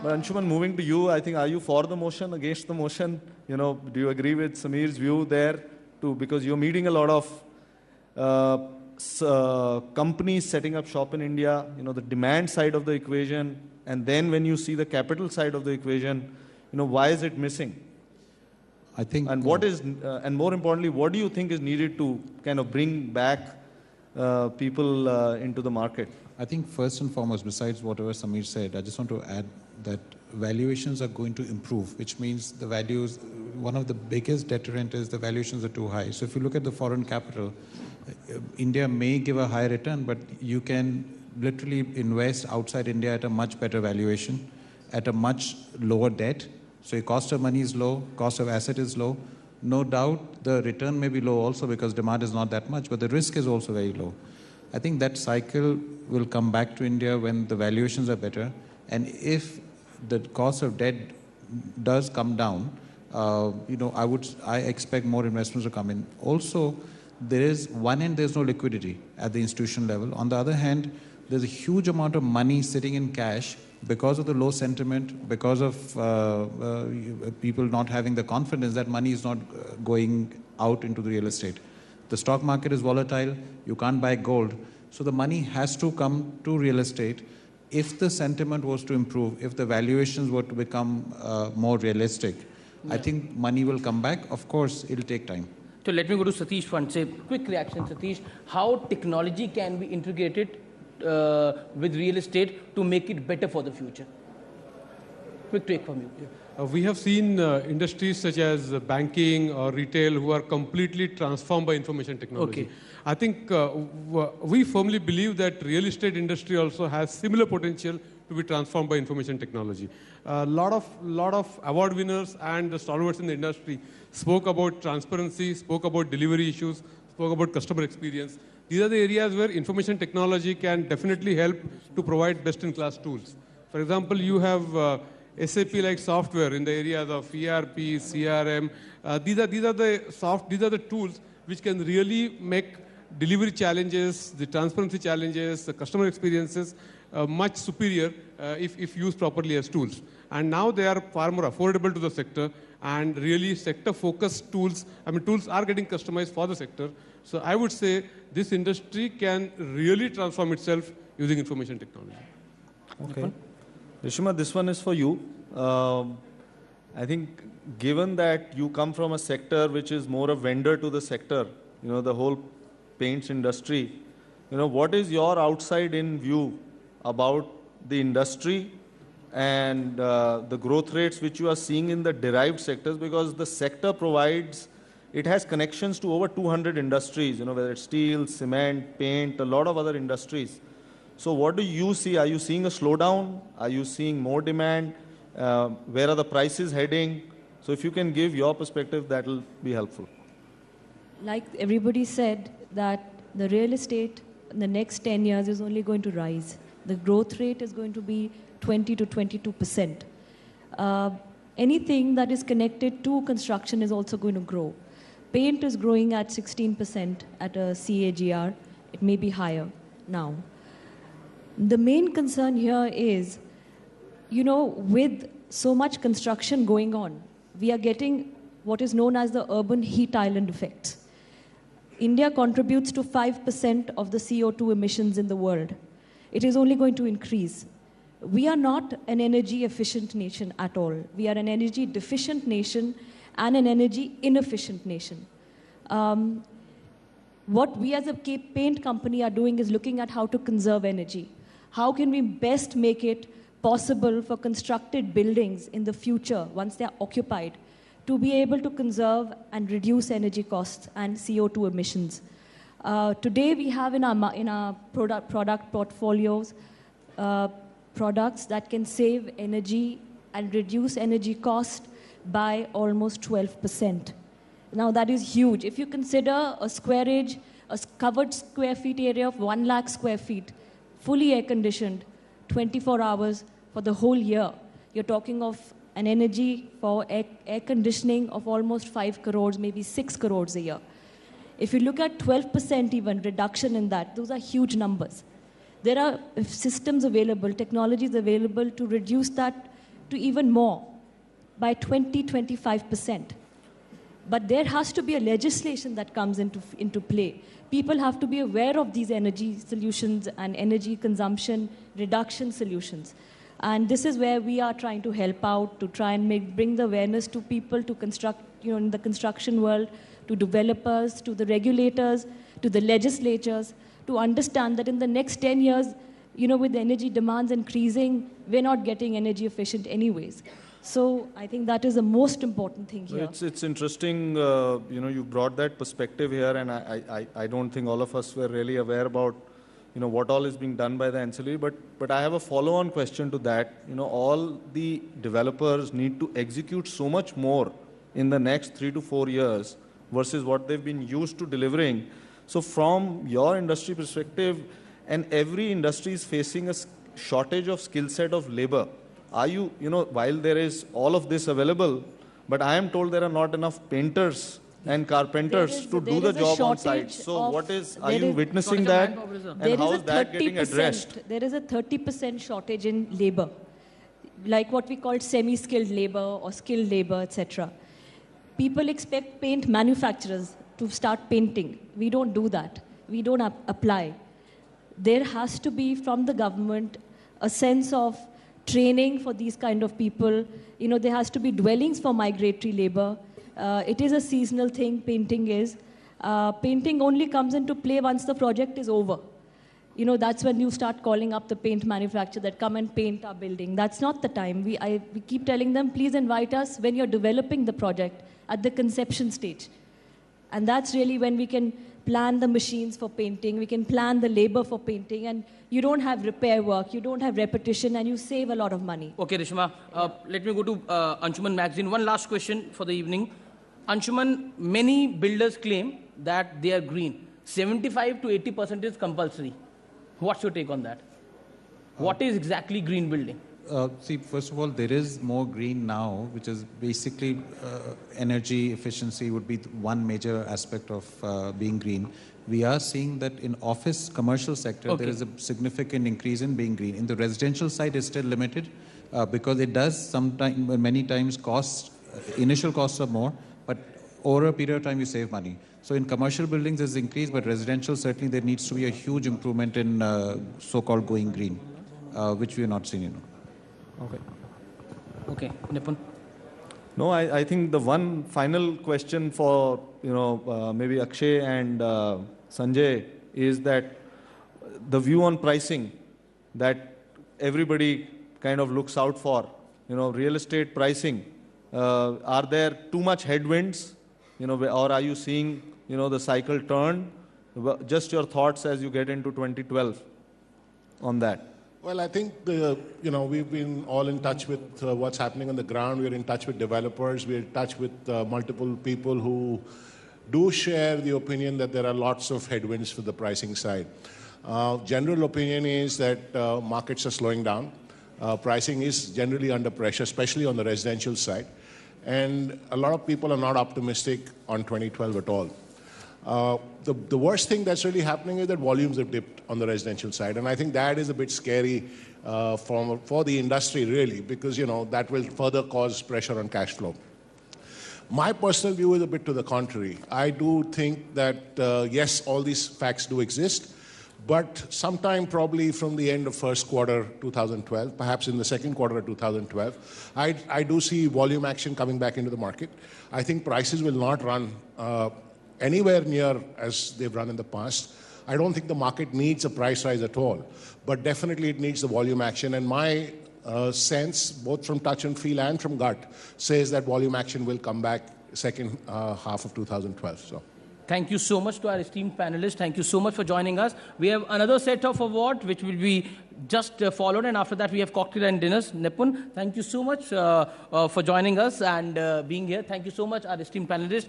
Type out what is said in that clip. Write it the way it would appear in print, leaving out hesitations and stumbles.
But Anshuman, moving to you, I think, are you for the motion, against the motion? Do you agree with Sameer's view there too? Because you're meeting a lot of companies setting up shop in India, the demand side of the equation, and then when you see the capital side of the equation, why is it missing? I think, and and more importantly, what do you think is needed to kind of bring back people into the market? I think first and foremost, besides whatever Sameer said, I just want to add that valuations are going to improve, which means the values, one of the biggest deterrent is the valuations are too high. So if you look at the foreign capital, India may give a higher return, but you can literally invest outside India at a much better valuation, at a much lower debt. So your cost of money is low, cost of asset is low. No doubt the return may be low also because demand is not that much, but the risk is also very low. I think that cycle will come back to India when the valuations are better. And if the cost of debt does come down, I expect more investments to come in. Also, there is one end, there's no liquidity at the institutional level. On the other hand, there's a huge amount of money sitting in cash because of the low sentiment, because of people not having the confidence that money is not going out into the real estate. The stock market is volatile. You can't buy gold. So the money has to come to real estate. If the sentiment was to improve, if the valuations were to become more realistic, I think money will come back. Of course, it'll take time. So let me go to Satish for say quick reaction, Satish. How technology can be integrated with real estate to make it better for the future? Quick take from you. Yeah. We have seen industries such as banking or retail who are completely transformed by information technology. Okay. I think we firmly believe that real estate industry also has similar potential to be transformed by information technology. A lot of award winners and the stalwarts in the industry spoke about transparency, spoke about delivery issues, spoke about customer experience. These are the areas where information technology can definitely help to provide best-in-class tools. For example, you have SAP-like software in the areas of ERP, CRM. These are the tools which can really make delivery challenges, the transparency challenges, the customer experiences much superior if used properly as tools. And now they are far more affordable to the sector and really sector-focused tools. Tools are getting customized for the sector. So I would say this industry can really transform itself using information technology. Okay. Rishima, this one is for you. I think given that you come from a sector which is more a vendor to the sector, the whole paints industry, what is your outside-in view about the industry and the growth rates which you are seeing in the derived sectors? Because the sector it has connections to over 200 industries, whether it's steel, cement, paint, a lot of other industries. So what do you see? Are you seeing a slowdown? Are you seeing more demand? Where are the prices heading? So if you can give your perspective, that will be helpful. Like everybody said, that the real estate in the next 10 years is only going to rise. The growth rate is going to be 20 to 22%. Anything that is connected to construction is also going to grow. Paint is growing at 16% at a CAGR. It may be higher now. The main concern here is, with so much construction going on, we are getting what is known as the urban heat island effect. India contributes to 5% of the CO2 emissions in the world. It is only going to increase. We are not an energy efficient nation at all. We are an energy deficient nation and an energy inefficient nation. What we as a paint company are doing is looking at how to conserve energy. How can we best make it possible for constructed buildings in the future, once they are occupied, to be able to conserve and reduce energy costs and CO2 emissions. Today we have in our product portfolios products that can save energy and reduce energy cost by almost 12%. Now that is huge. If you consider a covered square feet area of 1 lakh square feet, fully air conditioned, 24 hours for the whole year, you're talking of an energy for air conditioning of almost 5 crores, maybe 6 crores a year. If you look at 12% even reduction in that, those are huge numbers. There are systems available, technologies available to reduce that to even more by 20-25%. But there has to be a legislation that comes into play. People have to be aware of these energy solutions and energy consumption reduction solutions. And this is where we are trying to help out, to try and bring the awareness to people, to construct, in the construction world, to developers, to the regulators, to the legislatures, to understand that in the next 10 years, with the energy demands increasing, we're not getting energy efficient anyways. So I think that is the most important thing here. It's interesting, you brought that perspective here, and I don't think all of us were really aware about, what all is being done by the ancillary. But I have a follow-on question to that. All the developers need to execute so much more in the next 3 to 4 years versus what they've been used to delivering. So from your industry perspective, and every industry is facing a shortage of skill set of labor. Are you, while there is all of this available, but I am told there are not enough painters and carpenters to do the job on site. So are you witnessing that? And how is that getting addressed? There is a 30% shortage in labor, like what we call semi-skilled labor or skilled labor, etc. People expect paint manufacturers to start painting. We don't do that. We don't apply. There has to be, from the government, a sense of training for these kind of people. There has to be dwellings for migratory labor. It is a seasonal thing, painting is. Painting only comes into play once the project is over. That's when you start calling up the paint manufacturer that come and paint our building. That's not the time. We keep telling them, please invite us when you're developing the project at the conception stage. And that's really when we can plan the machines for painting, we can plan the labor for painting, and you don't have repair work, you don't have repetition, and you save a lot of money. Okay, Reshma, let me go to Anshuman Magazine. One last question for the evening. Anshuman, many builders claim that they are green. 75 to 80% is compulsory. What's your take on that? What is exactly green building? See, first of all, there is more green now, which is basically energy efficiency would be one major aspect of being green. We are seeing that in office, commercial sector, there is a significant increase in being green. In the residential side, it's still limited because it does many times initial costs are more, but over a period of time, you save money. So in commercial buildings, there's increase, but residential, certainly there needs to be a huge improvement in so-called going green, which we are not seeing, Okay, Nipun. No, I think the one final question for, maybe Akshay and Sanjay is that the view on pricing that everybody kind of looks out for, real estate pricing. Are there too much headwinds, or are you seeing, the cycle turn? Just your thoughts as you get into 2012 on that. Well, I think, we've been all in touch with what's happening on the ground. We're in touch with developers. We're in touch with multiple people who do share the opinion that there are lots of headwinds for the pricing side. General opinion is that markets are slowing down. Pricing is generally under pressure, especially on the residential side. And a lot of people are not optimistic on 2012 at all. The worst thing that's really happening is that volumes have dipped on the residential side. And I think that is a bit scary for the industry, really, because, that will further cause pressure on cash flow. My personal view is a bit to the contrary. I do think that, yes, all these facts do exist, but sometime probably from the end of first quarter 2012, perhaps in the second quarter of 2012, I do see volume action coming back into the market. I think prices will not run anywhere near as they've run in the past. I don't think the market needs a price rise at all, but definitely it needs the volume action. And my sense, both from touch and feel and from gut, says that volume action will come back second half of 2012. So. Thank you so much to our esteemed panelists. Thank you so much for joining us. We have another set of awards which will be just followed, and after that we have cocktail and dinners. Nipun, thank you so much for joining us and being here. Thank you so much, our esteemed panelists.